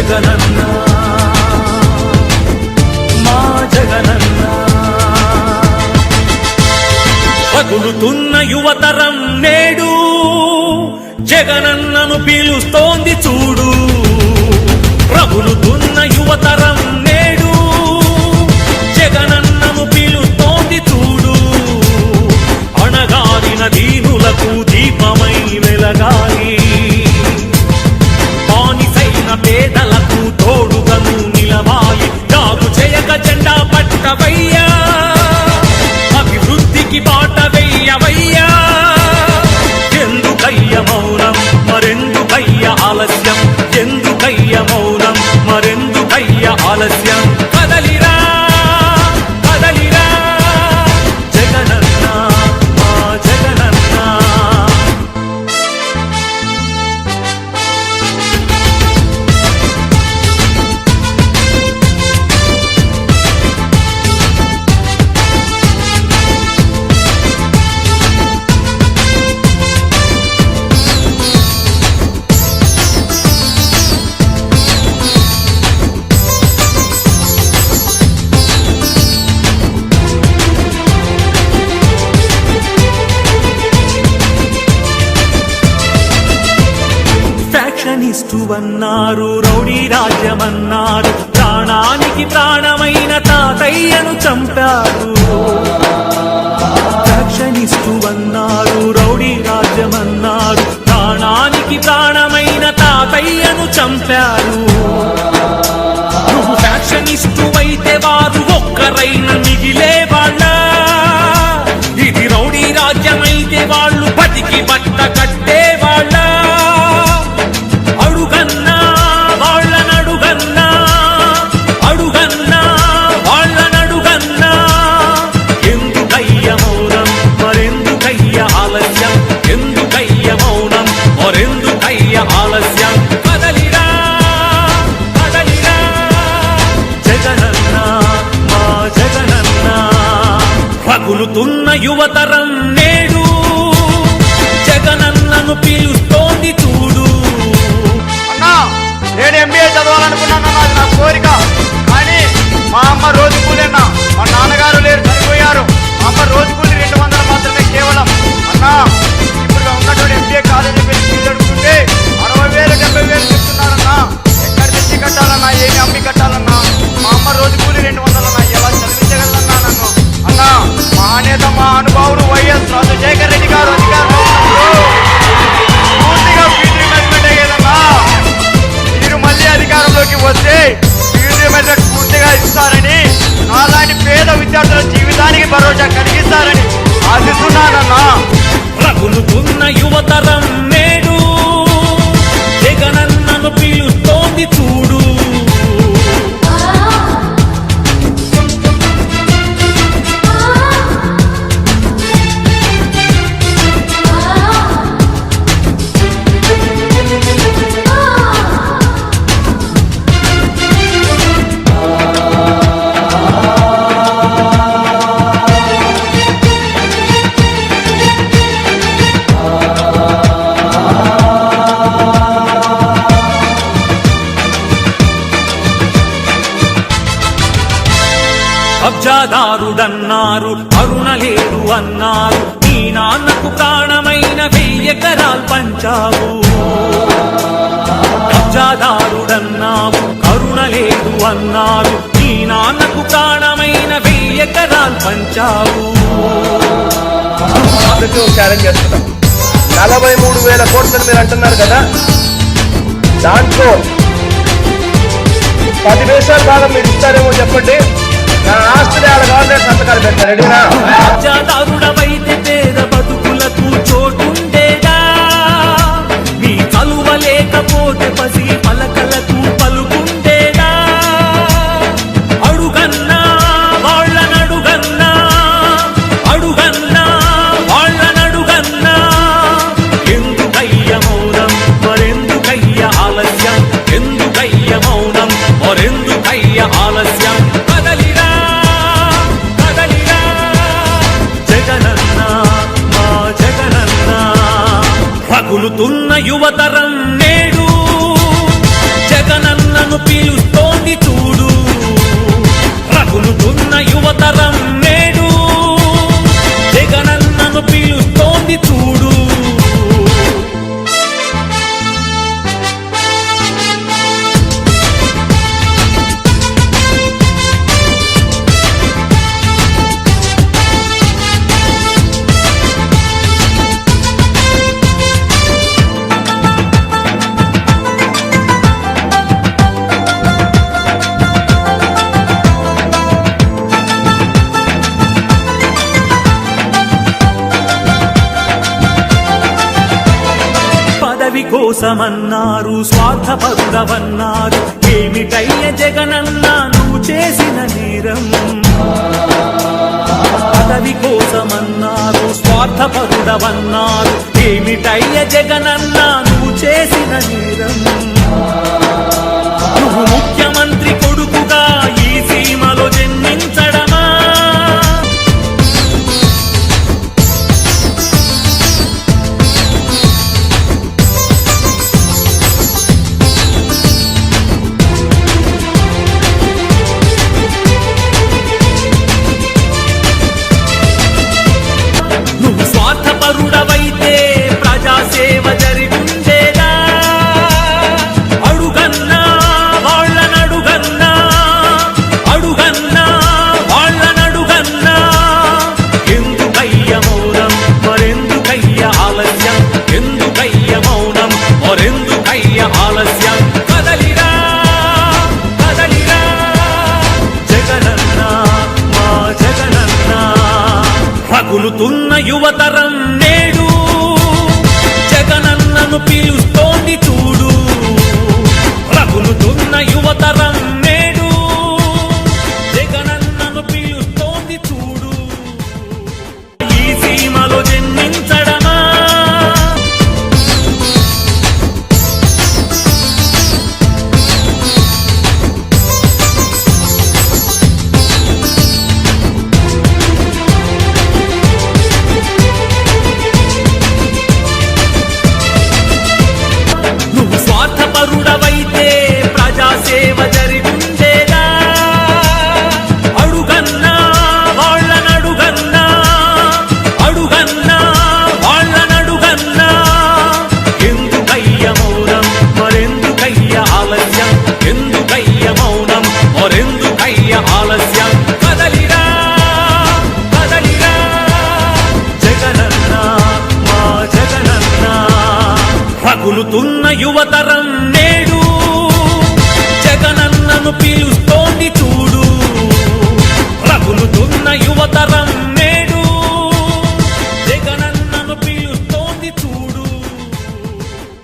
జగనన్న మా జగనన్న. పగులుతున్న యువతరం నేడు జగనన్నను పిలుస్తోంది చూడు. ప్రబులుతున్న యువతరం నేడు జగనన్నను పిలుస్తోంది చూడు. అణగారిన దీనులకు దీపమై వెలగాలి, బానిసైన పేదలకు తోడుగను నిలవాలి. జాగు చేయక జెండా పట్టవయ్యా, అభివృద్ధికి బాట వెయ్యవయ్యా. ఎందుకయ్య మౌనం మరెందుకయ్య ఆలస్యం, ఎందుకయ్య మౌనం మరెందుకయ్య ఆలస్యం. కదలిరా కదలిరా జగనన్న మా జగనన్న. అన్నారు, రౌడీ రాజ్యమన్నారు, ప్రాణానికి ప్రాణమైన తాతయ్యను చంపారు. ఫ్యాక్షనిస్టు అన్నారు, రౌడీ రాజ్యమన్నారు, ప్రాణానికి ప్రాణమైన తాతయ్యను చంపారు. నువ్వు ఫ్యాక్షనిస్టు అయితే వారు ఒక్కరైన మిగిలే వాళ్ళ. ఇది రౌడీ రాజ్యమైతే వాళ్ళు బతికి బట్ట కట్టే వాళ్ళ. అడుగన్నా వాళ్ళనడుగన్నా, అడుగన్నా వాళ్ళనడుగన్నా. ఎందుకయ్య మౌనం మరెందుకయ్య ఆలస్యం, ఎందుకయ్య మౌనం మరెందుకయ్య ఆలస్యం. కదలిరా కదలిరా జగనన్న మా జగనన్న. పగులుతున్న యువతరం నేడు జగనన్నను పిలుస్తోంది చూడు. నేను ఎంబీఏ చదవాలనుకున్నాను, అది నా కోరిక. కానీ మా అమ్మ రోజు కూలీనా, మా నాన్నగారు లేరు, చనిపోయారు. మా అమ్మ రోజు కూలీ 200 మాత్రమే కేవలం. అన్నా ఇప్పుడు ఉన్నటువంటి ఎంబీఏ కాలేజీ ఫీజు అడుగుతుంటే 60,000 70,000 చెప్తున్నారన్నా. ఎక్కడి నుంచి కట్టాలన్నా, ఏమి అమ్మి కట్టాలన్నా? మా అమ్మ రోజు కూలీ 200 అన్నా. ఎలా చదివించగలన్నా నన్ను? అన్నా మహానేత మా అనుభావుడు వైఎస్ రాజశేఖర రెడ్డి గారు అధికారంలో పూర్తిగా ఫీజు రిమెంట్మెంట్ అయ్యేదన్నా. మీరు మళ్ళీ అధికారంలోకి వస్తే ఫీజు రిమెంట్మెంట్ పూర్తిగా ఇస్తారని, అలాంటి పేద విద్యార్థుల జీవితానికి భరోసా కలిగిస్తారని ఆశిస్తున్నానన్నా. రగులుతున్న యువతరం నేడు జగనన్నను పిలుస్తోంది చూడు. కబ్జాదారుడన్నారు, అరుణ లేదు అన్నారు, నీ నాన్నకు ప్రాణమైన 1000 ఎకరాలు పంచావు. కబ్జాదారుడన్నావు, కరుణ లేదు అన్నారు, నీ నాన్నకు ప్రాణమైన 1000 ఎకరాలు పంచావు. ఛాలెంజ్ చేస్తున్నాం. 43,000 కోట్లు మీరు అంటున్నారు కదా, దాంట్లో 10 నిమిషాల భాగం మీరు ఇస్తారేమో చెప్పండి. నా ఆస్తి ఆడ కావాలంటే సంతకాలు పెడతారు. రెడీనా? కబ్జాదారుడవైతే పేద బతుకులకు చోటుండేదా? నీ కలువ లేకపోతే పసి పలకలకు పలుకుండేదా? అడుగన్నా వాళ్ళనడుగన్నా, అడుగన్నా వాళ్ళనడుగన్నా. ఎందుకయ్య మౌనం మరెందుకయ్య ఆలస్యం, ఎందుకయ్య మౌనం మరెందుకయ్య ఆలస్యం. కదలిరా కదలిరా జగనన్న మా జగనన్న. పగులుతున్న యువతరం నేడు కోసమన్నారు స్వార్థపరుడవన్నారు ఏమిటయ్య జగనన్న నువ్వు చేసిన నేరం పదవి కోసమన్నారు స్వార్థపరుడవన్నారు ఏమిటయ్య జగనన్న నువ్వు చేసిన నేరం నువ్వు ముఖ్యమంత్రి కొడుకుగా ఈ సీమలో జన్మించడమా నువ్వు స్వార్థపరుడవైతే ప్రజాసేవ జరిగుండేదా అడుగన్నా వాళ్ళనడుగన్నా అడుగన్నా వాళ్ళనడుగన్నా ఎందుకయ్య మౌనం మరెందుకయ్య ఆలస్యం ఎందుకయ్య మౌనం మరెందుకయ్య ఆలస్యం కదలిరా కదలిరా జగనన్న మా జగనన్న రగులుతున్న యువతరం నేడు జగనన్నను పిలుస్తూ